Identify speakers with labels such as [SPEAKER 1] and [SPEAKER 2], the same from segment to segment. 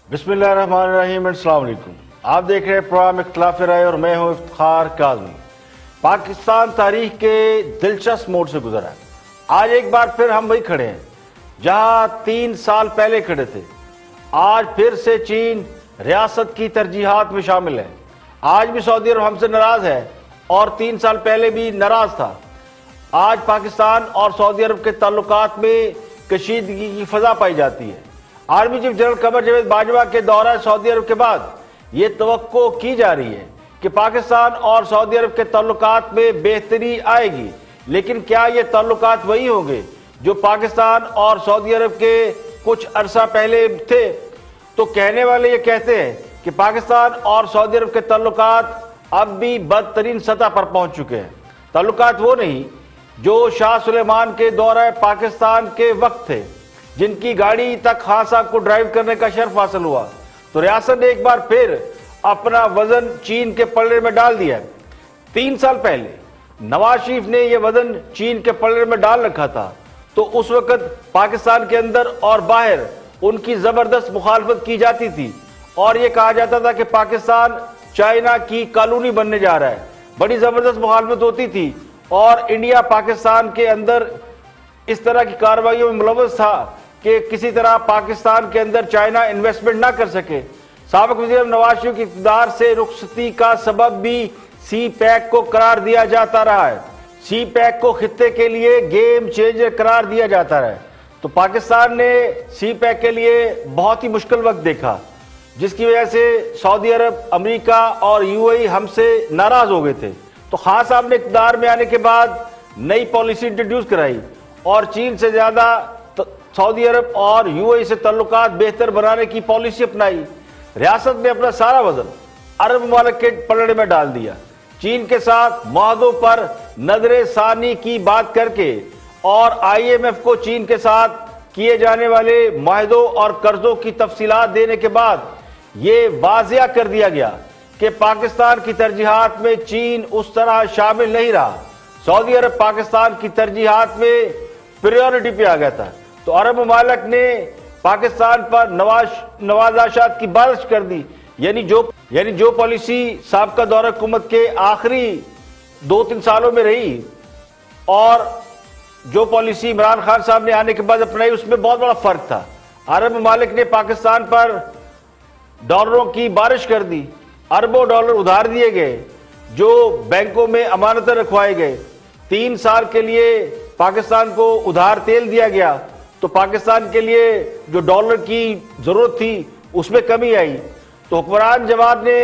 [SPEAKER 1] बिस्मिल्लाहिर्रहमानिर्रहीम, अस्सलाम वालेकुम। आप देख रहे हैं प्रोग्राम इख्तिलाफ राय और मैं हूं इफ्तिखार काज़मी। पाकिस्तान तारीख के दिलचस्प मोड़ से गुजरा है। आज एक बार फिर हम वही खड़े हैं जहां 3 साल पहले खड़े थे। आज फिर से चीन रियासत की तरजीहात में शामिल है। आज भी सऊदी अरब हमसे नाराज है और 3 साल पहले भी नाराज था। आज पाकिस्तान और सऊदी अरब के ताल्लुकात में कशीदगी की फजा पाई जाती है। Army chief general Qamar Javed Bajwa के दौरा सऊदी अरब के बाद ये तवक्को की जा रही है कि पाकिस्तान और सऊदी अरब के ताल्लुकात में बेहतरी आएगी, लेकिन क्या ये ताल्लुकात वही होंगे जो पाकिस्तान और सऊदी अरब के कुछ अरसा पहले थे? तो कहने वाले ये कहते हैं कि पाकिस्तान और सऊदी अरब के ताल्लुकात अब भी बदतरीन सतह पर पहुंच चुके हैं। ताल्लुकात वो नहीं जो शाह सुलेमान के दौरे पाकिस्तान के वक्त थे, जिनकी गाड़ी तक खान साहब को ड्राइव करने का शर्फ हासिल हुआ। तो रियासत ने एक बार फिर अपना वजन चीन के पलड़े में डाल दिया। 3 साल पहले नवाज शरीफ ने यह वजन चीन के पलड़े में डाल रखा था, तो उस वक्त पाकिस्तान के अंदर और बाहर उनकी जबरदस्त मुखालफत की जाती थी और यह कहा जाता था कि पाकिस्तान चाइना की कॉलोनी बनने जा रहा है। बड़ी जबरदस्त मुखालफत होती थी और इंडिया पाकिस्तान के अंदर इस तरह की कार्रवाइयों में मुलव्वस था कि किसी तरह पाकिस्तान के अंदर चाइना इन्वेस्टमेंट ना कर सके। साबिक वज़ीर नवाज शरीफ की इक़्तिदार से रुखसती का सबब भी सी पैक को करार दिया जाता रहा है। सी पैक को खित्ते के लिए गेम चेंजर करार दिया जाता रहा है। तो पाकिस्तान ने सी पैक के लिए बहुत ही मुश्किल वक्त देखा, जिसकी वजह से सऊदी अरब, अमेरिका और यूएई हमसे नाराज हो गए थे। तो खान साहब ने इक़्तिदार में आने के बाद नई पॉलिसी इंट्रोड्यूस कराई और चीन से ज्यादा सऊदी अरब और यूएई से ताल्लुकात बेहतर बनाने की पॉलिसी अपनाई। रियासत ने अपना सारा वजन अरब ममालिक के पलड़े में डाल दिया। चीन के साथ मुआहदों पर नजरे सानी की बात करके और IMF को चीन के साथ किए जाने वाले मुआहदों और कर्जों की तफसीलात देने के बाद ये वाज़िया कर दिया गया कि पाकिस्तान की तरजीहात में चीन उस तरह शामिल नहीं रहा। सऊदी अरब पाकिस्तान की तरजीहात में प्रायोरिटी पे आ गया था। तो अरब ममालिक ने पाकिस्तान पर नवाजाशात की बारिश कर दी। यानी जो पॉलिसी साबका दौर हुकूमत के आखिरी 2-3 सालों में रही और जो पॉलिसी इमरान खान साहब ने आने के बाद अपनाई, उसमें बहुत बड़ा फर्क था। अरब ममालिक ने पाकिस्तान पर डॉलरों की बारिश कर दी। अरबों डॉलर उधार दिए गए जो बैंकों में अमानतें रखवाए गए। 3 साल के लिए पाकिस्तान को उधार तेल दिया गया, तो पाकिस्तान के लिए जो डॉलर की जरूरत थी उसमें कमी आई। तो हुक्मरान जमात ने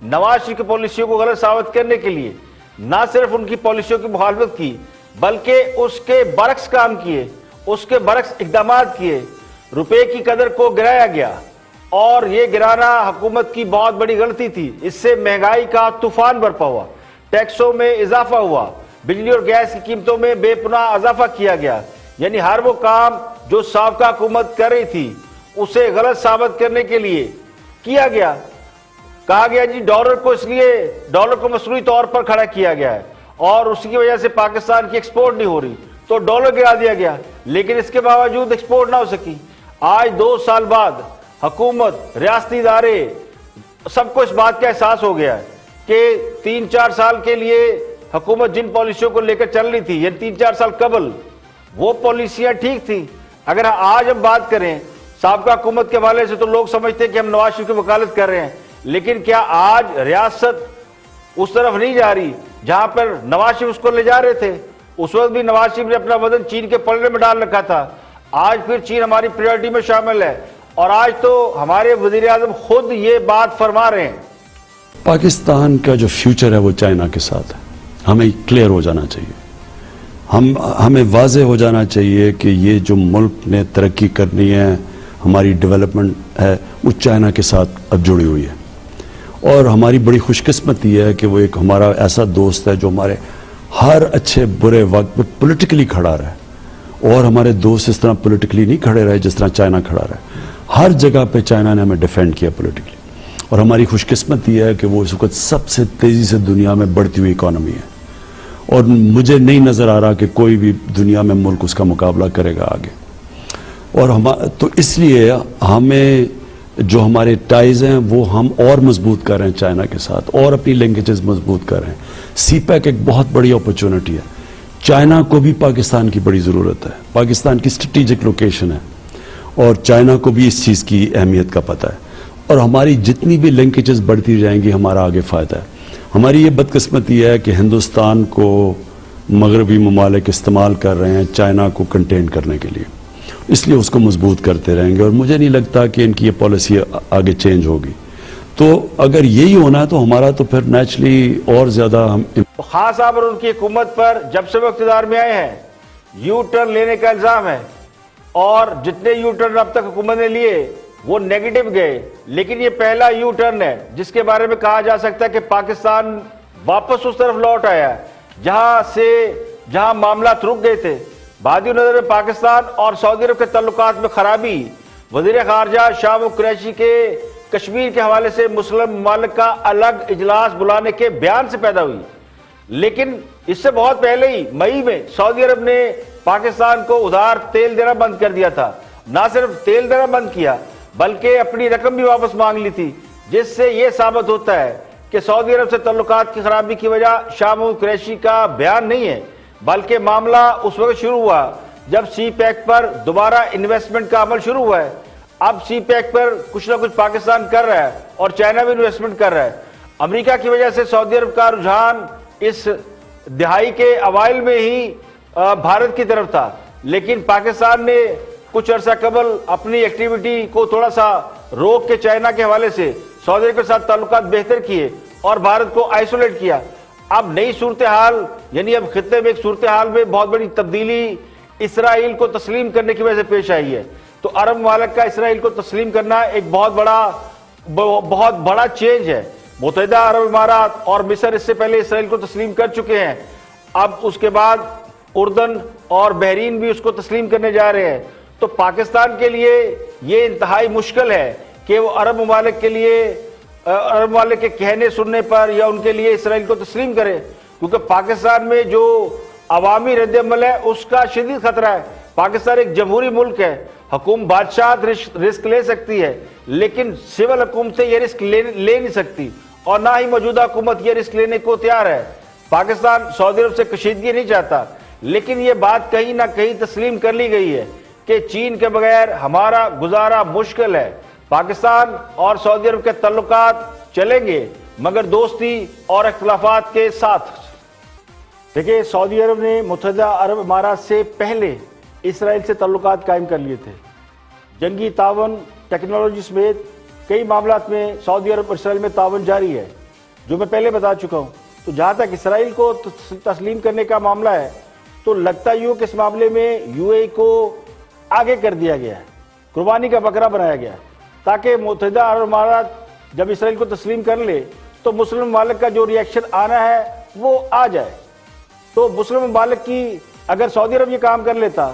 [SPEAKER 1] नवाज शरीफ की पॉलिसियों को गलत साबित करने के लिए ना सिर्फ उनकी पॉलिसियों की मुखालफत की, बल्कि उसके बरक्स काम किए, उसके बरक्स इकदाम किए। रुपए की कदर को गिराया गया और ये गिराना हुकूमत की बहुत बड़ी गलती थी। इससे महंगाई का तूफान बरपा हुआ, टैक्सों में इजाफा हुआ, बिजली और गैस की कीमतों में बेपनाह इजाफा किया गया। यानी हर वो काम जो साबका हुकूमत कर रही थी उसे गलत साबित करने के लिए किया गया। कहा गया जी डॉलर को मसनूई तौर पर खड़ा किया गया है और उसकी वजह से पाकिस्तान की एक्सपोर्ट नहीं हो रही, तो डॉलर गिरा दिया गया, लेकिन इसके बावजूद एक्सपोर्ट ना हो सकी। आज 2 साल बाद हुकूमत, रियासती इदारे, सबको इस बात का एहसास हो गया है कि 3-4 साल के लिए हुकूमत जिन पॉलिसियों को लेकर चल रही थी, यानी 3-4 साल कबल, वो पॉलिसियां ठीक थी। अगर आज हम बात करें साबका हुकूमत के हवाले से, तो लोग समझते हैं कि हम नवाज शरीफ की वकालत कर रहे हैं, लेकिन क्या आज रियासत उस तरफ नहीं जा रही जहां पर नवाज शरीफ उसको ले जा रहे थे? उस वक्त भी नवाज शरीफ ने अपना वजन चीन के पलड़े में डाल रखा था। आज फिर चीन हमारी प्रायोरिटी में शामिल है और आज तो हमारे वजीर आजम खुद ये बात फरमा रहे हैं।
[SPEAKER 2] पाकिस्तान का जो फ्यूचर है वो चाइना के साथ है। हमें क्लियर हो जाना चाहिए, हमें वाज़े हो जाना चाहिए कि ये जो मुल्क ने तरक्की करनी है, हमारी डेवलपमेंट है, वो चाइना के साथ अब जुड़ी हुई है। और हमारी बड़ी खुशकिस्मती है कि वो एक हमारा ऐसा दोस्त है जो हमारे हर अच्छे बुरे वक्त में पॉलिटिकली खड़ा रहे। और हमारे दोस्त इस तरह पॉलिटिकली नहीं खड़े रहे जिस तरह चाइना खड़ा रहे। हर जगह पे चाइना ने हमें डिफेंड किया पॉलिटिकली। और हमारी खुशकिस्मती है कि वो इस वक्त सबसे तेज़ी से दुनिया में बढ़ती हुई इकॉनमी है और मुझे नहीं नज़र आ रहा कि कोई भी दुनिया में मुल्क उसका मुकाबला करेगा आगे। और तो इसलिए हमें جو ہمارے ٹائز ہیں وہ ہم اور مضبوط کر رہے ہیں چائنا کے ساتھ، اور اپنی لنکیجز مضبوط کر رہے ہیں۔ سی پیک ایک بہت بڑی اپرچونٹی ہے، چائنا کو بھی پاکستان کی بڑی ضرورت ہے، پاکستان کی اسٹریٹجک لوکیشن ہے اور چائنا کو بھی اس چیز کی اہمیت کا پتہ ہے، اور ہماری جتنی بھی لنکیجز بڑھتی جائیں گی ہمارا آگے فائدہ ہے۔ ہماری یہ بدقسمتی ہے کہ ہندوستان کو مغربی ممالک استعمال کر رہے ہیں چائنا کو کنٹین کرنے کے لیے، اس لیے اس کو مضبوط کرتے رہیں گے، اور مجھے نہیں لگتا کہ ان کی یہ پالیسی آگے چینج ہوگی۔ تو اگر یہی ہونا ہے تو ہمارا تو پھر نیچرلی اور زیادہ ہم
[SPEAKER 1] خان صاحب اور ان کی حکومت پر جب سے وہ اقتدار میں آئے ہیں یو ٹرن لینے کا الزام ہے، اور جتنے یو ٹرن اب تک حکومت نے لیے وہ نیگیٹو گئے، لیکن یہ پہلا یو ٹرن ہے جس کے بارے میں کہا جا سکتا ہے کہ پاکستان واپس اس طرف لوٹ آیا ہے جہاں معاملات رک گئے تھے۔ بادی نظر میں پاکستان اور سعودی عرب کے تعلقات میں خرابی وزیر خارجہ شاہ محمود قریشی کے کشمیر کے حوالے سے مسلم ممالک کا الگ اجلاس بلانے کے بیان سے پیدا ہوئی، لیکن اس سے بہت پہلے ہی مئی میں سعودی عرب نے پاکستان کو ادھار تیل دینا بند کر دیا تھا۔ نہ صرف تیل دینا بند کیا بلکہ اپنی رقم بھی واپس مانگ لی تھی، جس سے یہ ثابت ہوتا ہے کہ سعودی عرب سے تعلقات کی خرابی کی وجہ شاہ محمود قریشی کا بیان نہیں ہے، بلکہ معاملہ اس وقت شروع ہوا جب سی پیک پر دوبارہ انویسٹمنٹ کا عمل شروع ہوا ہے۔ اب سی پیک پر کچھ نہ کچھ پاکستان کر رہا ہے اور چائنا بھی انویسٹمنٹ کر رہا ہے۔ امریکہ کی وجہ سے سعودی عرب کا رجحان اس دہائی کے اوائل میں ہی بھارت کی طرف تھا، لیکن پاکستان نے کچھ عرصہ قبل اپنی ایکٹیویٹی کو تھوڑا سا روک کے چائنا کے حوالے سے سعودی عرب کے ساتھ تعلقات بہتر کیے اور بھارت کو آئسولیٹ کیا۔ اب نئی صورتحال یعنی اب خطے میں ایک صورتحال میں بہت بڑی تبدیلی اسرائیل کو تسلیم کرنے کی وجہ سے پیش آئی ہے۔ تو عرب ممالک کا اسرائیل کو تسلیم کرنا ایک بہت بڑا چینج ہے۔ متحدہ عرب امارات اور مصر اس سے پہلے اسرائیل کو تسلیم کر چکے ہیں، اب اس کے بعد اردن اور بحرین بھی اس کو تسلیم کرنے جا رہے ہیں۔ تو پاکستان کے لیے یہ انتہائی مشکل ہے کہ وہ عرب ممالک کے کہنے سننے پر یا ان کے لیے اسرائیل کو تسلیم کرے، کیونکہ پاکستان میں جو عوامی رد عمل ہے اس کا شدید خطرہ ہے۔ پاکستان ایک جمہوری ملک ہے، حکومت بادشاہت رسک لے سکتی ہے، لیکن سول حکومتیں یہ رسک لے نہیں سکتی، اور نہ ہی موجودہ حکومت یہ رسک لینے کو تیار ہے۔ پاکستان سعودی عرب سے کشیدگی نہیں چاہتا، لیکن یہ بات کہیں نہ کہیں تسلیم کر لی گئی ہے کہ چین کے بغیر ہمارا گزارا مشکل ہے۔ پاکستان اور سعودی عرب کے تعلقات چلیں گے مگر دوستی اور اختلافات کے ساتھ۔ دیکھیں، سعودی عرب نے متحدہ عرب امارات سے پہلے اسرائیل سے تعلقات قائم کر لیے تھے۔ جنگی تعاون، ٹیکنالوجی سمیت کئی معاملات میں سعودی عرب اور اسرائیل میں تعاون جاری ہے، جو میں پہلے بتا چکا ہوں۔ تو جہاں تک اسرائیل کو تسلیم کرنے کا معاملہ ہے تو لگتا یوں کہ اس معاملے میں یو اے کو آگے کر دیا گیا ہے، قربانی کا بکرا بنایا گیا ہے، تاکہ متحدہ عرب امارات جب اسرائیل کو تسلیم کر لے تو مسلم ممالک کا جو ریئیکشن آنا ہے وہ آ جائے۔ تو مسلم ممالک کی اگر سعودی عرب یہ کام کر لیتا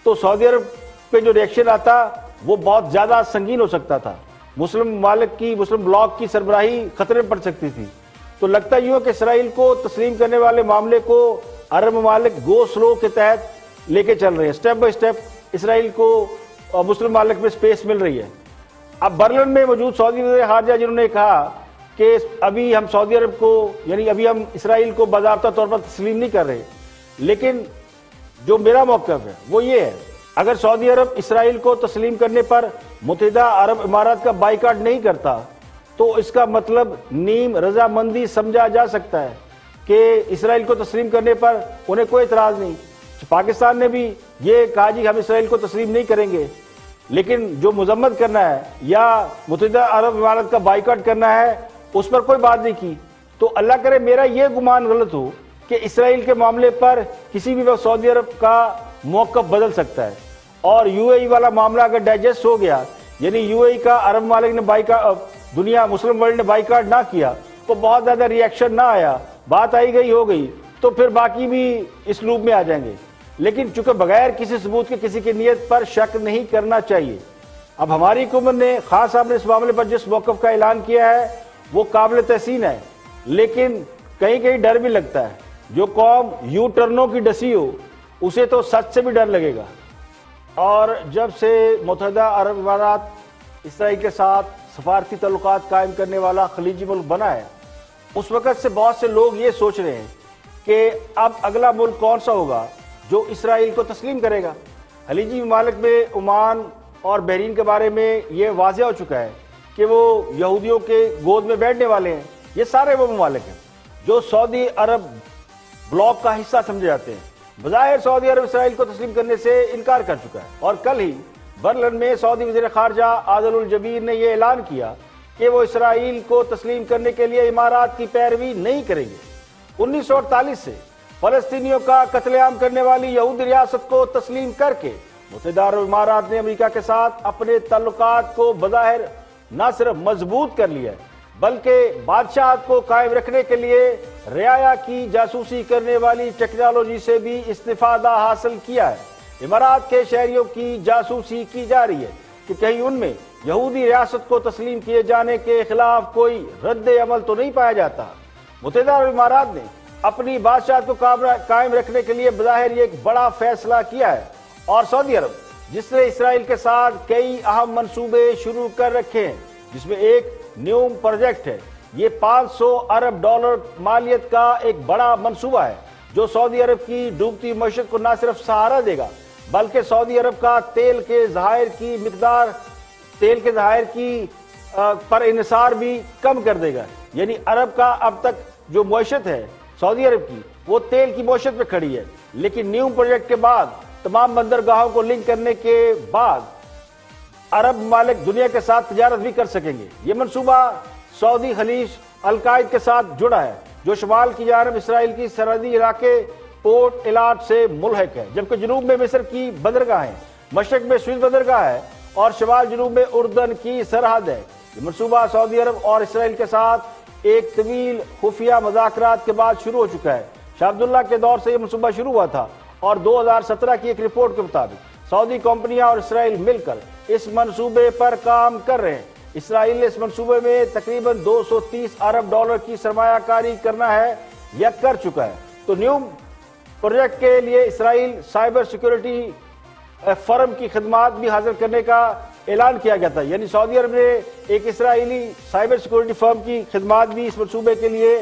[SPEAKER 1] تو سعودی عرب پہ جو ریئیکشن آتا وہ بہت زیادہ سنگین ہو سکتا تھا، مسلم ممالک کی، مسلم بلاک کی سربراہی خطرے میں پڑ سکتی تھی۔ تو لگتا یوں کہ اسرائیل کو تسلیم کرنے والے معاملے کو عرب ممالک گو سلو کے تحت لے کے چل رہے ہیں، سٹیپ بائی سٹیپ اسرائیل کو مسلم ممالک میں سپیس مل رہی ہے۔ اب برلن میں موجود سعودی وزیر خارجہ جنہوں نے کہا کہ ابھی ہم سعودی عرب کو یعنی ابھی ہم اسرائیل کو باضابطہ طور پر تسلیم نہیں کر رہے، لیکن جو میرا موقف ہے وہ یہ ہے، اگر سعودی عرب اسرائیل کو تسلیم کرنے پر متحدہ عرب امارات کا بائیکاٹ نہیں کرتا تو اس کا مطلب نیم رضامندی سمجھا جا سکتا ہے کہ اسرائیل کو تسلیم کرنے پر انہیں کوئی اعتراض نہیں۔ پاکستان نے بھی یہ کہا جی ہم اسرائیل کو تسلیم نہیں کریں گے، لیکن جو مذمت کرنا ہے یا متحدہ عرب امارات کا بائیکاٹ کرنا ہے اس پر کوئی بات نہیں کی۔ تو اللہ کرے میرا یہ گمان غلط ہو کہ اسرائیل کے معاملے پر کسی بھی وقت سعودی عرب کا موقف بدل سکتا ہے، اور یو اے ای والا معاملہ اگر ڈائجسٹ ہو گیا، یعنی یو اے ای کا عرب ممالک نے دنیا مسلم ورلڈ نے بائیکاٹ نہ کیا تو بہت زیادہ ریئیکشن نہ آیا، بات آئی گئی ہو گئی، تو پھر باقی بھی اس لوپ میں آ جائیں گے۔ لیکن چونکہ بغیر کسی ثبوت کے کسی کی نیت پر شک نہیں کرنا چاہیے۔ اب ہماری حکومت نے، خان صاحب نے اس معاملے پر جس موقف کا اعلان کیا ہے وہ قابل تحسین ہے، لیکن کہیں کہیں ڈر بھی لگتا ہے۔ جو قوم یو ٹرنوں کی ڈسی ہو اسے تو سچ سے بھی ڈر لگے گا۔ اور جب سے متحدہ عرب امارات اسرائیل کے ساتھ سفارتی تعلقات قائم کرنے والا خلیجی ملک بنا ہے، اس وقت سے بہت سے لوگ یہ سوچ رہے ہیں کہ اب اگلا ملک کون سا ہوگا جو اسرائیل کو تسلیم کرے گا۔ خلیجی ممالک میں عمان اور بحرین کے بارے میں یہ واضح ہو چکا ہے کہ وہ یہودیوں کے گود میں بیٹھنے والے ہیں۔ یہ سارے وہ ممالک ہیں جو سعودی عرب بلاک کا حصہ سمجھے جاتے ہیں۔ بظاہر سعودی عرب اسرائیل کو تسلیم کرنے سے انکار کر چکا ہے، اور کل ہی برلن میں سعودی وزیر خارجہ عادل الجبیر نے یہ اعلان کیا کہ وہ اسرائیل کو تسلیم کرنے کے لیے امارات کی پیروی نہیں کریں گے۔ 1948 سے فلسطینیوں کا قتل عام کرنے والی یہودی ریاست کو تسلیم کر کے متحدہ عرب امارات نے امریکہ کے ساتھ اپنے تعلقات کو بظاہر نہ صرف مضبوط کر لیا ہے بلکہ بادشاہت کو قائم رکھنے کے لیے رعایا کی جاسوسی کرنے والی ٹیکنالوجی سے بھی استفادہ حاصل کیا ہے۔ امارات کے شہریوں کی جاسوسی کی جا رہی ہے کہ کہیں ان میں یہودی ریاست کو تسلیم کیے جانے کے خلاف کوئی رد عمل تو نہیں پایا جاتا۔ متحدہ عرب امارات نے اپنی بادشاہت کو قائم رکھنے کے لیے بظاہر یہ ایک بڑا فیصلہ کیا ہے، اور سعودی عرب جس نے اسرائیل کے ساتھ کئی اہم منصوبے شروع کر رکھے ہیں، جس میں ایک نیوم پروجیکٹ ہے۔ یہ 500 ارب ڈالر مالیت کا ایک بڑا منصوبہ ہے جو سعودی عرب کی ڈوبتی معیشت کو نہ صرف سہارا دے گا بلکہ سعودی عرب کا تیل کے ذخائر کی پر انحصار بھی کم کر دے گا۔ یعنی عرب کا اب تک جو معیشت ہے سعودی عرب کی، وہ تیل کی معیشت پہ کھڑی ہے، لیکن نیوم پروجیکٹ کے بعد تمام بندرگاہوں کو لنک کرنے کے بعد عرب ممالک دنیا کے ساتھ تجارت بھی کر سکیں گے۔ یہ منصوبہ سعودی خلیج القائد کے ساتھ جڑا ہے جو شمال کی جانب اسرائیل کی سرحدی علاقے پورٹ ایلات سے ملحق ہے، جبکہ جنوب میں مصر کی بندرگاہ ہے، مشرق میں سوئس بندرگاہ ہے اور شمال جنوب میں اردن کی سرحد ہے۔ یہ منصوبہ سعودی عرب اور اسرائیل کے ساتھ ایک طویل خفیہ مذاکرات کے بعد شروع ہو چکا ہے۔ شاہ عبداللہ کے دور سے یہ منصوبہ شروع ہوا تھا، اور 2017 کی ایک رپورٹ کے مطابق سعودی کمپنیاں اور اسرائیل مل کر اس منصوبے پر کام کر رہے ہیں۔ اسرائیل نے اس منصوبے میں تقریباً 230 ارب ڈالر کی سرمایہ کاری کرنا ہے یا کر چکا ہے۔ تو نیوم پروجیکٹ کے لیے اسرائیل سائبر سیکیورٹی فرم کی خدمات بھی حاصل کرنے کا اعلان کیا گیا تھا، یعنی سعودی عرب نے ایک اسرائیلی سائبر سیکیورٹی فرم کی خدمات بھی اس منصوبے کے لیے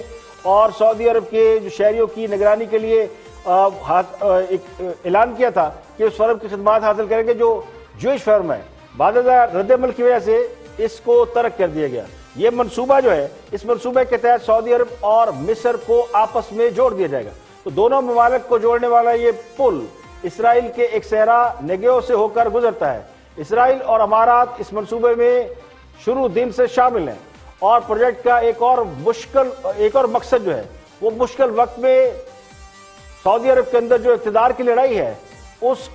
[SPEAKER 1] اور سعودی عرب کے جو شہریوں کی نگرانی کے لیے ایک اعلان کیا تھا کہ اس فرم کی خدمات حاصل کریں گے جو جوئش فرم ہے۔ بعد رد عمل کی وجہ سے اس کو ترک کر دیا گیا۔ یہ منصوبہ جو ہے، اس منصوبے کے تحت سعودی عرب اور مصر کو آپس میں جوڑ دیا جائے گا۔ تو دونوں ممالک کو جوڑنے والا یہ پل اسرائیل کے ایک صحرا نیگیو سے ہو کر گزرتا ہے۔ اسرائیل اور امارات اس منصوبے میں شروع دن سے شامل ہیں، اور پروجیکٹ کا ایک اور مقصد جو ہے وہ مشکل وقت میں سعودی عرب کے اندر جو اقتدار کی لڑائی ہے اس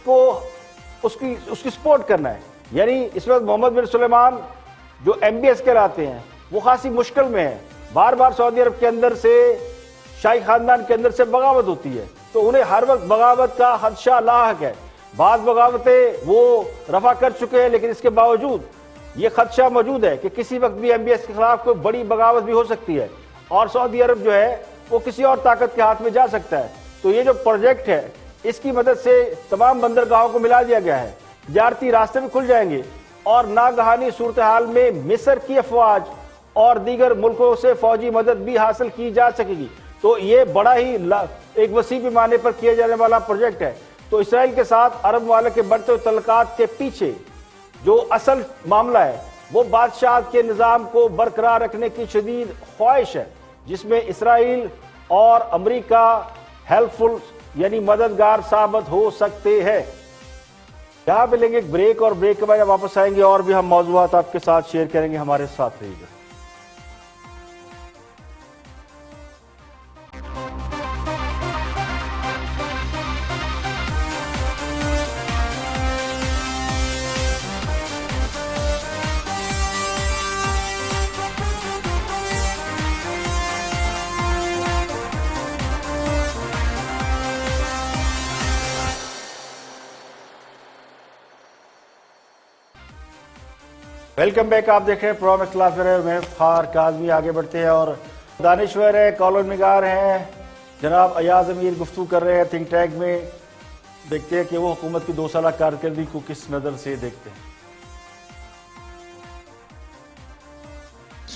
[SPEAKER 1] کی سپورٹ کرنا ہے۔ یعنی اس وقت محمد بن سلیمان جو MBS کہلاتے ہیں وہ خاصی مشکل میں ہیں، بار بار سعودی عرب کے اندر سے شاہی خاندان کے اندر سے بغاوت ہوتی ہے، تو انہیں ہر وقت بغاوت کا خدشہ لاحق ہے۔ بعض بغاوتیں وہ رفع کر چکے ہیں، لیکن اس کے باوجود یہ خدشہ موجود ہے کہ کسی وقت بھی MBS کے خلاف کوئی بڑی بغاوت بھی ہو سکتی ہے، اور سعودی عرب جو ہے وہ کسی اور طاقت کے ہاتھ میں جا سکتا ہے۔ تو یہ جو پروجیکٹ ہے اس کی مدد سے تمام بندرگاہوں کو ملا دیا گیا ہے، تجارتی راستے بھی کھل جائیں گے، اور ناگہانی صورتحال میں مصر کی افواج اور دیگر ملکوں سے فوجی مدد بھی حاصل کی جا سکے گی۔ تو یہ بڑا ہی ایک وسیع پیمانے پر کیے جانے والا پروجیکٹ ہے۔ تو اسرائیل کے ساتھ عرب ممالک کے بڑھتے ہوئے تعلقات کے پیچھے جو اصل معاملہ ہے وہ بادشاہت کے نظام کو برقرار رکھنے کی شدید خواہش ہے، جس میں اسرائیل اور امریکہ ہیلپفل یعنی مددگار ثابت ہو سکتے ہیں۔ یہاں پہ لیں گے ایک بریک، اور بریک کے بعد واپس آئیں گے اور بھی ہم موضوعات آپ کے ساتھ شیئر کریں گے۔ ہمارے ساتھ رہیے گا۔ ویلکم بیک، آپ دیکھ رہے ہیں پروگرام اختلاف رائے، میں افتخار کاظمی۔ آگے بڑھتے ہیں اور دانشور ہیں، کالم نگار ہیں جناب ایاز امیر گفتگو کر رہے ہیں تھنک ٹینک میں۔ دیکھتے ہیں کہ وہ حکومت کی 2 سالہ کارکردگی کو کس نظر سے دیکھتے ہیں۔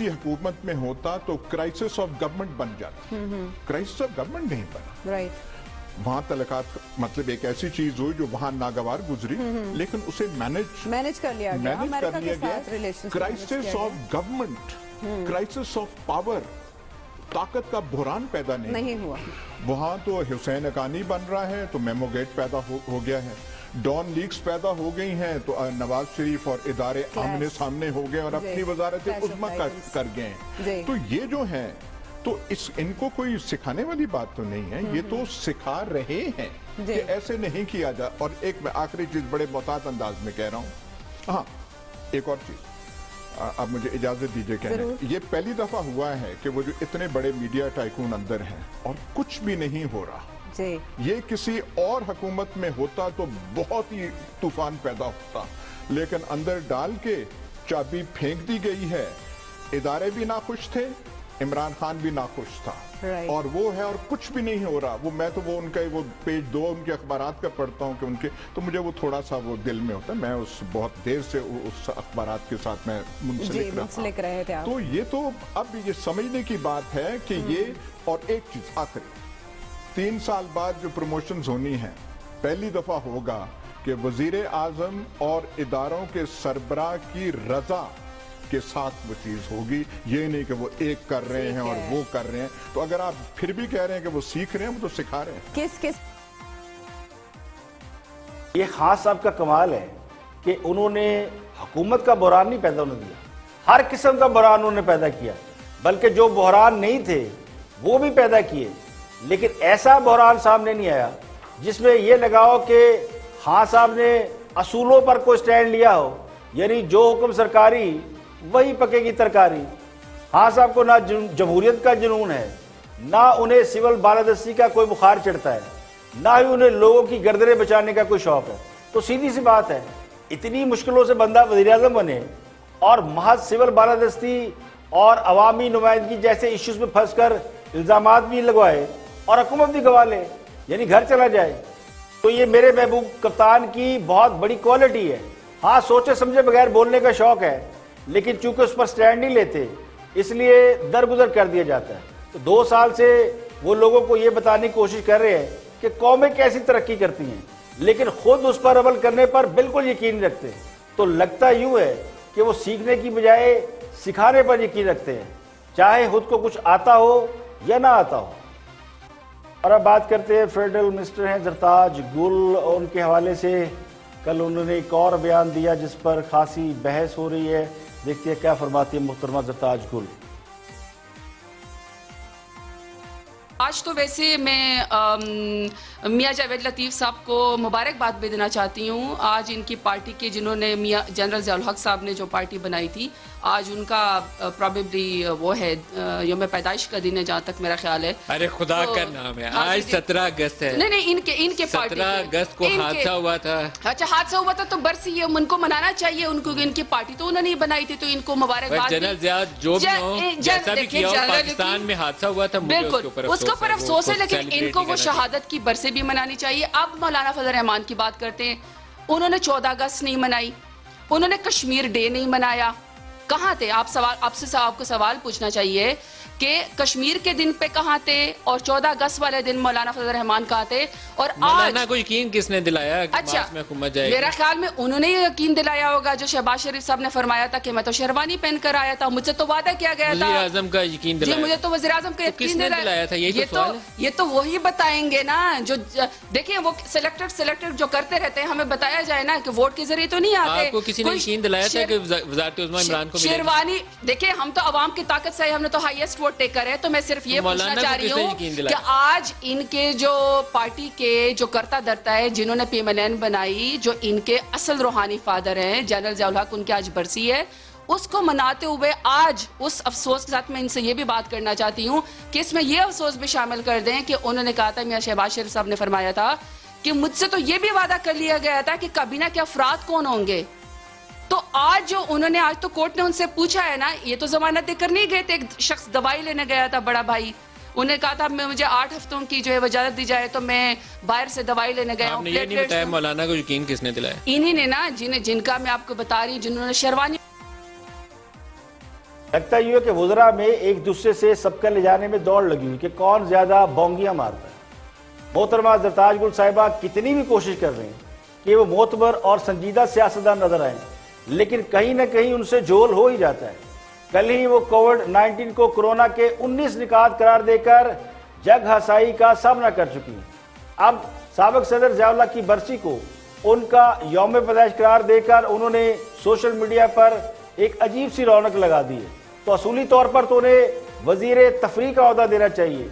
[SPEAKER 3] किसी हुकूमत में होता तो क्राइसिस ऑफ गवर्नमेंट बन जाती, क्राइसिस ऑफ गवर्नमेंट नहीं बना।
[SPEAKER 4] राइट,
[SPEAKER 3] वहां तलकात मतलब एक ऐसी चीज हुई जो वहां नागवार गुजरी, लेकिन उसे
[SPEAKER 4] मैनेज कर लिया गया,
[SPEAKER 3] मैनेज
[SPEAKER 4] अमेरिका
[SPEAKER 3] कर
[SPEAKER 4] के
[SPEAKER 3] लिया
[SPEAKER 4] साथ
[SPEAKER 3] गया।
[SPEAKER 4] relations
[SPEAKER 3] क्राइसिस
[SPEAKER 4] manage किया
[SPEAKER 3] of government, crisis of power, ताकत का बुहरान पैदा नहीं
[SPEAKER 4] हुआ।
[SPEAKER 3] वहां तो हुसैन हक्कानी बन रहा है तो मेमो गेट पैदा हो गया है, डॉन लीक्स पैदा हो गई हैं तो नवाज शरीफ और इदारे आमने सामने हो गए और अपनी वजारत उज़्मा कर गए हैं। तो ये जो है तो इनको कोई सिखाने वाली बात तो नहीं है, ये तो सिखा रहे हैं कि ऐसे नहीं किया जा। और एक मैं आखिरी चीज बड़े मोहतात अंदाज में कह रहा हूं, हाँ एक और चीज, अब मुझे इजाजत दीजिए कहने, ये पहली दफा हुआ है कि वो जो इतने बड़े मीडिया टाइकून अंदर हैं और कुछ भी नहीं हो रहा। ये किसी और हुकूमत में होता तो बहुत ही तूफान पैदा होता, लेकिन अंदर डाल के चाबी फेंक दी गई है। इदारे भी नाखुश थे, इमरान खान भी नाखुश था, और वो है और कुछ भी नहीं हो रहा। वो मैं तो वो उनका वो पेज 2 उनके अखबारात का पढ़ता हूँ कि उनके, तो मुझे वो थोड़ा सा वो दिल में होता है। मैं उस बहुत देर से उस अखबारात के साथ मैं मुंसलिक रहे थे। तो ये तो अब ये समझने की बात है कि ये, और एक चीज आखिरी, 3 साल बाद जो प्रमोशंस होनी है पहली दफा होगा कि वजीर आजम और इदारों के सरबराह की रजा के साथ वो चीज होगी। ये नहीं कि वो एक कर रहे हैं और वो कर रहे हैं। तो अगर आप फिर भी कह रहे हैं कि वो सीख रहे हैं, वो तो सिखा रहे हैं।
[SPEAKER 4] किस
[SPEAKER 1] ये खान साहब का कमाल है कि उन्होंने हुकूमत का बहरान नहीं पैदा होने दिया, हर किस्म का बहरान उन्होंने पैदा किया, बल्कि जो बहरान नहीं थे वो भी पैदा किए, लेकिन ऐसा बहरान सामने नहीं आया जिसमें ये लगाओ कि खान साहब ने असूलों पर कोई स्टैंड लिया हो, यानी जो हुक्म सरकारी वही पकेगी तरकारी। खान साहब को ना जमहूरियत का जुनून है, ना उन्हें सिविल बालादस्ती का कोई बुखार चढ़ता है, ना ही उन्हें लोगों की गर्दनें बचाने का कोई शौक है। तो सीधी सी बात है, इतनी मुश्किलों से बंदा वज़ीर-ए-आज़म बने और महज सिविल बालादस्ती और अवामी नुमाइंदगी जैसे इश्यूज में फंस कर इल्ज़ामात भी लगवाए और हुकूमत भी गवा ले, यानी घर चला जाए। तो ये मेरे महबूब कप्तान की बहुत बड़ी क्वालिटी है। हाँ, सोचे समझे बगैर बोलने का शौक है, लेकिन चूंकि उस पर स्टैंड नहीं लेते इसलिए दरगुजर कर दिया जाता है। तो 2 साल से वो लोगों को ये बताने की कोशिश कर रहे हैं कि कौमें कैसी तरक्की करती हैं, लेकिन खुद उस पर अमल करने पर बिल्कुल यकीन नहीं रखते। तो लगता यूं है कि वो सीखने की बजाय सिखाने पर यकीन रखते हैं, चाहे खुद को कुछ आता हो या ना आता हो। और अब बात करते हैं फेडरल मिनिस्टर हैं जरताज गुल, और उनके हवाले से कल उन्होंने एक और बयान दिया जिस पर खासी बहस हो रही है। देखते हैं क्या फरमाती है मुहतरमा जरताज गुल।
[SPEAKER 5] आज तो वैसे मैं मियां जावेद लतीफ़ साहब को मुबारकबाद भी देना चाहती हूँ। आज इनकी पार्टी के जिन्होंने मियां जनरल ज़ियाउल हक साहब ने जो पार्टी बनाई थी, आज उनका प्रॉबेबली वो है यौम पैदाइश का दिन है, जहाँ तक मेरा ख्याल है।
[SPEAKER 6] अरे खुदा का नाम है, आज 17 अगस्त है।
[SPEAKER 5] नहीं, इनके
[SPEAKER 6] 17 अगस्त को हादसा हुआ था।
[SPEAKER 5] अच्छा, हादसा हुआ था तो बरसी ये उनको मनाना चाहिए, उनको इनकी पार्टी तो उन्होंने बनाई थी, तो इनको मुबारकबाद।
[SPEAKER 6] जनरल ज़ियाद जो भी हो, जैसा भी किया हो, पाकिस्तान में हादसा हुआ था,
[SPEAKER 5] बिल्कुल उसके ऊपर अफसोस है, लेकिन इनको वो शहादत की बरसी भी मनानी चाहिए। अब मौलाना फजल रहमान की बात करते हैं। उन्होंने 14 अगस्त नहीं मनाई, उन्होंने कश्मीर डे नहीं मनाया। कहाँ थे आप? आपको सवाल पूछना चाहिए कि कश्मीर के दिन पे कहाँ थे और 14 अगस्त वाले दिन मौलाना फजल रहमान कहाँ थे? और
[SPEAKER 6] मौलाना को यकीन किसने दिलाया?
[SPEAKER 5] अच्छा,
[SPEAKER 6] में हुकूमत जाएगी?
[SPEAKER 5] मेरा ख्याल में उन्होंने ये यकीन दिलाया होगा जो शहबाज शरीफ साहब ने फरमाया था कि मैं तो शेरवानी पहन कर आया था, मुझसे तो वादा किया गया था।
[SPEAKER 6] वज़ीर-ए-आज़म का यकीन दिलाया?
[SPEAKER 5] जी, मुझे तो वज़ीर-ए-आज़म का यकीन दिलाया
[SPEAKER 6] था।
[SPEAKER 5] ये तो वही बताएंगे ना, जो देखिए वो सिलेक्टेड जो करते रहते हैं, हमें बताया जाए ना कि वोट के जरिए तो नहीं आते।
[SPEAKER 6] आपको किसी ने यकीन दिलाया था कि वज़ारत-ए-उज़्मा इमरान को मिलेगी?
[SPEAKER 5] शेरवानी देखिए, हम तो अवाम की ताकत से, हमने तो हाईएस्ट वोट टेकर है। तो मैं सिर्फ ये पूछना चाह रही हूँ कि आज इनके जो पार्टी के जो करता धरता है, जिन्होंने PMLN बनाई, जो इनके असल रूहानी फादर हैं जनरल ज़ियाउल हक, उनकी आज बरसी है, उसको मनाते हुए आज उस अफसोस के साथ मैं इनसे ये भी बात करना चाहती हूँ कि इसमें ये अफसोस भी शामिल कर दें कि उन्होंने कहा था, मियां शहबाज शरीफ साहब ने फरमाया था कि मुझसे तो ये भी वादा कर लिया गया था कि काबीना के अफराद कौन होंगे। तो आज जो उन्होंने, आज तो कोर्ट ने उनसे पूछा है ना, ये तो जमानत देकर नहीं गए थे। एक शख्स दवाई लेने गया था, बड़ा भाई, उन्हें कहा था मुझे 8 हफ्तों की जो है इजाजत दी जाए, तो मैं बाहर से दवाई लेने गया हूँ।
[SPEAKER 6] ये नहीं बताया मौलाना को यकीन किसने दिलाया?
[SPEAKER 5] इन्हीं ने ना, जिनका मैं आपको बता रही हूँ, जिन्होंने शेरवानी
[SPEAKER 1] लगता यूँ है कि वज़रा में एक दूसरे से सबका ले जाने में दौड़ लगी हुई कि कौन ज़्यादा बोंगियाँ मारता है। मोहतरमा जरताज गुल साहिबा कितनी भी कोशिश कर रहे हैं कि वो मोतबर और संजीदा सियासतदान नजर आए, लेकिन कहीं ना कहीं उनसे झोल हो ही जाता है। कल ही वो कोविड-19 को कोरोना के 19 निकात करार देकर जग हसाई का सामना कर चुकी हैं। अब साबिक सदर ज़ियाउल्लाह की बरसी को उनका यौम पैदाइश करार देकर उन्होंने सोशल मीडिया पर एक अजीब सी रौनक लगा दी है। तो असूली तौर पर तो उन्हें वज़ीर तफरीह का ओहदा देना चाहिए।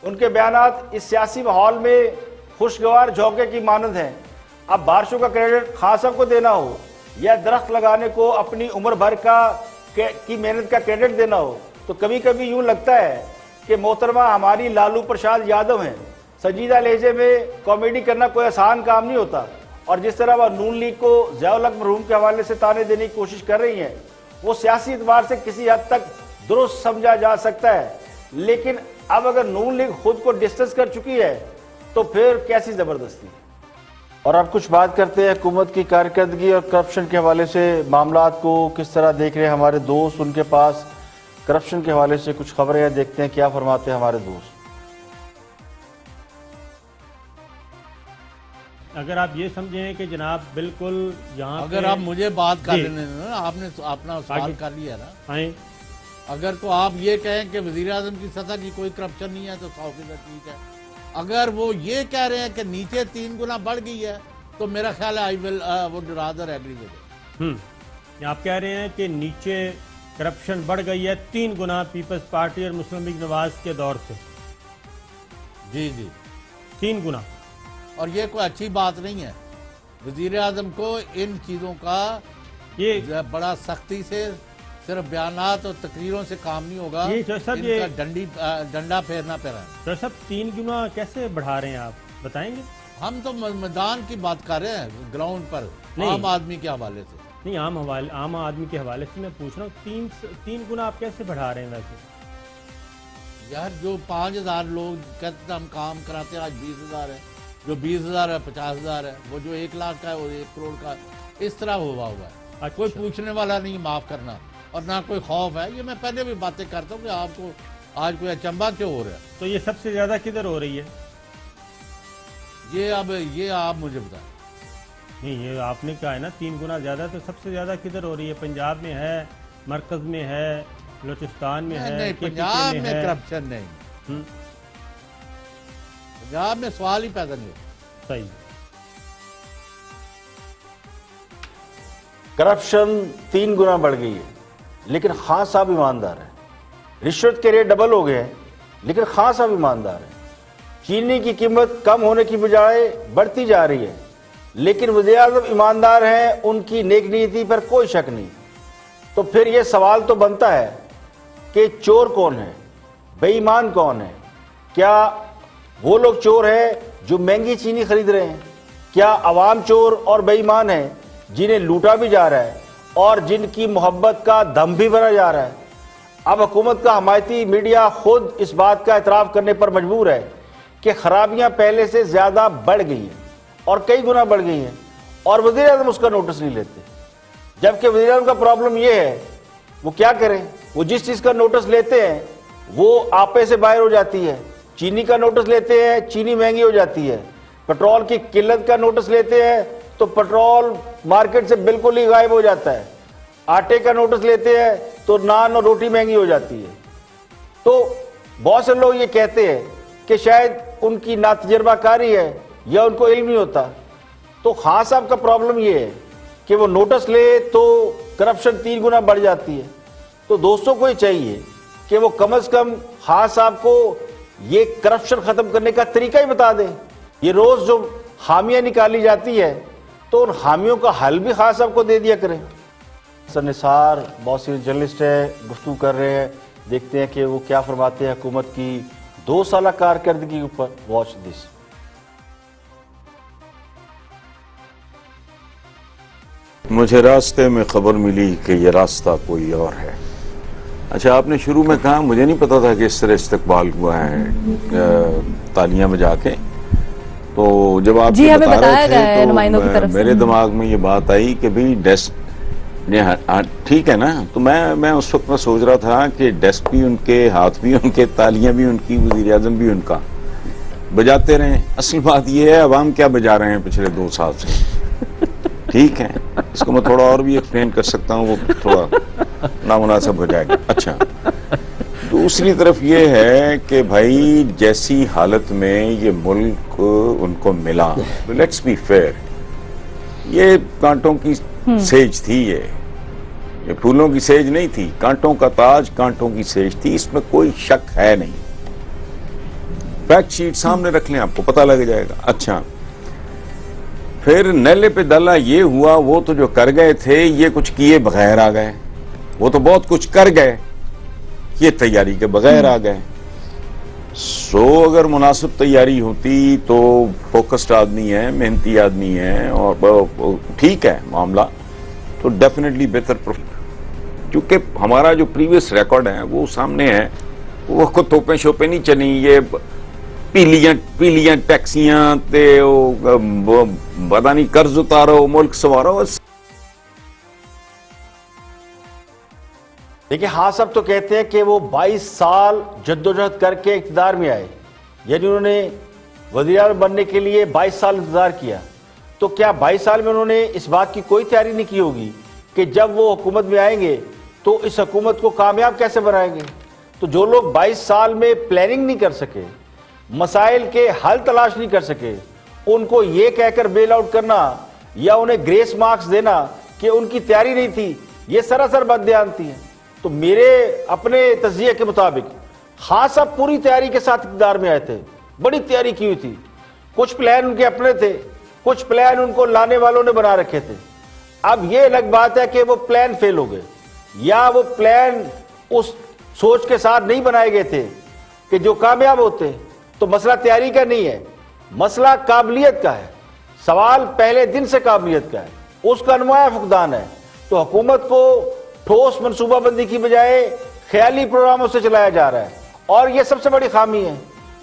[SPEAKER 1] उनके बयानात इस सियासी माहौल में खुशगवार झोंके की मानंद हैं। अब बारिशों का क्रेडिट खान साहब को देना हो या दरख्त लगाने को अपनी उम्र भर की मेहनत का क्रेडिट देना हो, तो कभी कभी यूँ लगता है कि मोहतरमा हमारी लालू प्रसाद यादव हैं। संजीदा लहजे में कॉमेडी करना कोई आसान काम नहीं होता, और जिस तरह वह नून लीग को ज़ियाउल हक मरहूम के हवाले से ताने देने की कोशिश कर रही हैं, वो सियासी एतबार से किसी हद तक दुरुस्त समझा जा सकता है। लेकिन अब अगर नून लीग खुद को डिस्टेंस कर चुकी है तो फिर कैसी ज़बरदस्ती। और अब कुछ बात करते हैं हुकूमत की कारकर्दगी और करप्शन के हवाले से मामलात को किस तरह देख रहे हैं हमारे दोस्त। उनके पास करप्शन के हवाले से कुछ खबरें हैं, देखते हैं क्या फरमाते हैं हमारे दोस्त।
[SPEAKER 7] अगर आप ये समझें कि जनाब बिल्कुल यहाँ
[SPEAKER 6] अगर आप मुझे बात कर लेने दें ना, आपने अपना सवाल कर लिया ना, अगर तो आप ये कहें कि वज़ीर आज़म की सतह की कोई करप्शन नहीं है तो 100% ठीक है। अगर वो ये कह रहे हैं कि नीचे 3 गुना बढ़ गई है तो मेरा ख्याल है I will would rather agree with it.
[SPEAKER 7] आप कह रहे हैं कि नीचे करप्शन बढ़ गई है 3 गुना पीपल्स पार्टी और मुस्लिम लीग नवाज के दौर से।
[SPEAKER 6] जी जी
[SPEAKER 7] 3 गुना।
[SPEAKER 6] और ये कोई अच्छी बात नहीं है। वज़ीर आज़म को इन चीज़ों का ये बड़ा सख्ती से सिर्फ बयानात और तकरीरों से काम नहीं होगा,
[SPEAKER 7] ये
[SPEAKER 6] इनका डंडा फेरना पड़ रहा है।
[SPEAKER 7] तो सब 3 गुना कैसे बढ़ा रहे हैं आप बताएंगे?
[SPEAKER 6] हम तो मैदान की बात कर रहे हैं, ग्राउंड पर आम आदमी के हवाले से
[SPEAKER 7] नहीं। आम आदमी के हवाले से मैं पूछ रहा हूँ 3 गुना आप कैसे बढ़ा रहे हैं? वैसे
[SPEAKER 6] यार जो 5000 लोग कहते हम काम कराते हैं, आज 20,000 है, जो 20,000 है 50,000 है, वो जो 1 लाख का है वो 1 करोड़ का, इस तरह हुआ है।
[SPEAKER 7] अच्छा।
[SPEAKER 6] कोई पूछने वाला नहीं, माफ करना, और ना कोई खौफ है। ये मैं पहले भी बातें करता हूँ कि आपको आज कोई अचंबा क्यों हो रहा है।
[SPEAKER 7] तो ये सबसे ज्यादा किधर हो रही है?
[SPEAKER 6] ये आप मुझे बताएं।
[SPEAKER 7] नहीं, ये आपने कहा है ना 3 गुना ज्यादा, तो सबसे ज्यादा किधर हो रही है? पंजाब में है, मरकज में है, बलूचिस्तान में है?
[SPEAKER 6] नहीं, पंजाब में करप्शन नहीं। पंजाब में सवाल ही पैदा नहीं होता।
[SPEAKER 7] सही।
[SPEAKER 1] करप्शन 3 गुना बढ़ गई है, लेकिन खान साहब ईमानदार है। रिश्वत के रेट डबल हो गए हैं, लेकिन खान साहब ईमानदार है। चीनी की कीमत कम होने की बजाय बढ़ती जा रही है, लेकिन वज़ीर आज़म ईमानदार हैं, उनकी नेक नीति पर कोई शक नहीं। तो फिर ये सवाल तो बनता है कि चोर कौन है, बेईमान कौन है? क्या वो लोग चोर हैं जो महंगी चीनी खरीद रहे हैं? क्या अवाम चोर और बेईमान हैं जिन्हें लूटा भी जा रहा है और जिनकी मोहब्बत का दम भी भरा जा रहा है? अब हुकूमत का हमायती मीडिया खुद इस बात का एतराफ़ करने पर मजबूर है कि खराबियां पहले से ज़्यादा बढ़ गई हैं और कई गुना बढ़ गई हैं, और वज़ीर आज़म उसका नोटिस नहीं लेते। जबकि वज़ीर आज़म का प्रॉब्लम ये है, वो क्या करें? वो जिस चीज़ का नोटिस लेते हैं वो आपे से बाहर हो जाती है। चीनी का नोटिस लेते हैं, चीनी महंगी हो जाती है। पेट्रोल की किल्लत का नोटिस लेते हैं तो पेट्रोल मार्केट से बिल्कुल ही गायब हो जाता है। आटे का नोटिस लेते हैं तो नान और रोटी महंगी हो जाती है। तो बहुत से लोग ये कहते हैं कि शायद उनकी नातजर्बाकारी है या उनको इल्म नहीं होता। तो खान साहब का प्रॉब्लम ये है कि वो नोटिस ले तो करप्शन 3 गुना बढ़ जाती है। तो दोस्तों को ये चाहिए कि वो कम से कम खान साहब को ये करप्शन खत्म करने का तरीका ही बता दें। ये रोज जो हामियां निकाली जाती है तो उन हामियों का हल भी खान साहब को दे दिया करें। सर निसार बहुत सीनियर जर्नलिस्ट है, गुफ्तगू कर रहे हैं, देखते हैं कि वो क्या फरमाते हैं हुकूमत की 2 साल कारकर्दगी के ऊपर। Watch this.
[SPEAKER 8] मुझे रास्ते में खबर मिली कि ये रास्ता कोई और है। अच्छा, आपने शुरू में कहा मुझे नहीं पता था कि इस तरह इस्तकबाल हुआ है तालियां बजा के। तो जब आप बता रहे थे तो मेरे दिमाग में ये बात आई कि भाई डेस्क ٹھیک ہے نا. تو میں اس وقت میں سوچ رہا تھا کہ ڈیسک بھی ان کے, ہاتھ بھی ان کے, تالیاں بھی ان کی, وزیر اعظم بھی ان کا, بجاتے رہیں. اصل بات یہ ہے عوام کیا بجا رہے ہیں پچھلے 2 سال سے. ٹھیک ہے, اس کو میں تھوڑا اور بھی ایکسپلین کر سکتا ہوں, وہ تھوڑا نامناسب ہو جائے گا. اچھا, دوسری طرف یہ ہے کہ بھائی جیسی حالت میں یہ ملک ان کو ملا, لیٹس بی فیئر, یہ کانٹوں کی سیج تھی, یہ پھولوں کی سیج نہیں تھی, کانٹوں کا تاج, کانٹوں کی سیج تھی, اس میں کوئی شک ہے نہیں. فیکٹ شیٹ سامنے رکھ لیں, آپ کو پتہ لگ جائے گا. اچھا, پھر نیلے پہ دلہ یہ ہوا, وہ تو جو کر گئے تھے یہ کچھ کیے بغیر آ گئے, وہ تو بہت کچھ کر گئے, یہ تیاری کے بغیر آ گئے. سو اگر مناسب تیاری ہوتی تو فوکسڈ آدمی ہے, محنتی آدمی ہے, اور ٹھیک ہے معاملہ, تو ڈیفینیٹلی بہتر. کیونکہ ہمارا جو پریویس ریکارڈ ہے وہ سامنے ہے, وہ کو توپیں شوپیں نہیں چلی, یہ پیلیاں ٹیکسیاں تے پتہ نہیں قرض اتارو, ملک سنوارو.
[SPEAKER 1] دیکھیں, ہاں سب تو کہتے ہیں کہ وہ 22 سال جدوجہد کر کے اقتدار میں آئے, یعنی انہوں نے وزیر اعظم بننے کے لیے 22 سال انتظار کیا. تو کیا 22 سال میں انہوں نے اس بات کی کوئی تیاری نہیں کی ہوگی کہ جب وہ حکومت میں آئیں گے تو اس حکومت کو کامیاب کیسے بنائیں گے؟ تو جو لوگ 22 سال میں پلاننگ نہیں کر سکے, مسائل کے حل تلاش نہیں کر سکے, ان کو یہ کہہ کر بیل آؤٹ کرنا یا انہیں گریس مارکس دینا کہ ان کی تیاری نہیں تھی, یہ سراسر بددیانتی ہے. تو میرے اپنے تجزیے کے مطابق خان صاحب پوری تیاری کے ساتھ اقتدار میں آئے تھے, بڑی تیاری کی ہوئی تھی. کچھ پلان ان کے اپنے تھے, کچھ پلان ان کو لانے والوں نے بنا رکھے تھے. اب یہ الگ بات ہے کہ وہ پلان فیل ہو گئے, یا وہ پلان اس سوچ کے ساتھ نہیں بنائے گئے تھے کہ جو کامیاب ہوتے. تو مسئلہ تیاری کا نہیں ہے, مسئلہ قابلیت کا ہے. سوال پہلے دن سے قابلیت کا ہے, اس کا نمایاں فقدان ہے. تو حکومت کو ٹھوس منصوبہ بندی کی بجائے خیالی پروگراموں سے چلایا جا رہا ہے, اور یہ سب سے بڑی خامی ہے.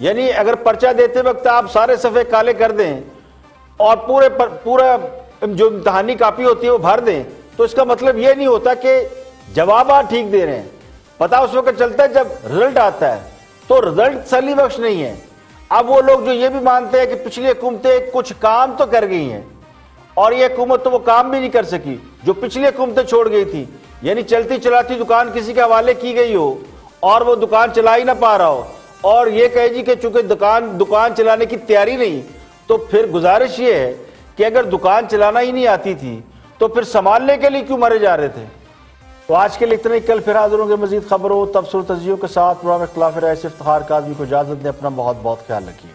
[SPEAKER 1] یعنی اگر پرچہ دیتے وقت آپ سارے صفحے کالے کر دیں اور پورا جو امتحانی کاپی ہوتی ہے وہ بھر دیں, تو اس کا مطلب یہ نہیں ہوتا کہ جوابات ٹھیک دے رہے ہیں. پتہ اس وقت چلتا ہے جب رزلٹ آتا ہے, تو رزلٹ تسلی بخش نہیں ہے. اب وہ لوگ جو یہ بھی مانتے ہیں کہ پچھلی حکومتیں کچھ کام تو کر گئی ہیں, اور یہ حکومت تو وہ کام بھی نہیں کر سکی جو پچھلی حکومتیں چھوڑ گئی تھی. یعنی چلتی چلاتی دکان کسی کے حوالے کی گئی ہو اور وہ دکان چلا ہی نہ پا رہا ہو, اور یہ کہے جی کہ چونکہ دکان چلانے کی تیاری نہیں, تو پھر گزارش یہ ہے کہ اگر دکان چلانا ہی نہیں آتی تھی تو پھر سنبھالنے کے لیے کیوں مرے جا رہے تھے. تو آج کے لیے اتنا ہی. کل پھر حاضر ہوں گے مزید خبروں, تبصروں, تجزیوں کے ساتھ. پروگرام اختلاف رائے سے افتخار کاظمی کو اجازت دیں. اپنا بہت بہت خیال رکھیے.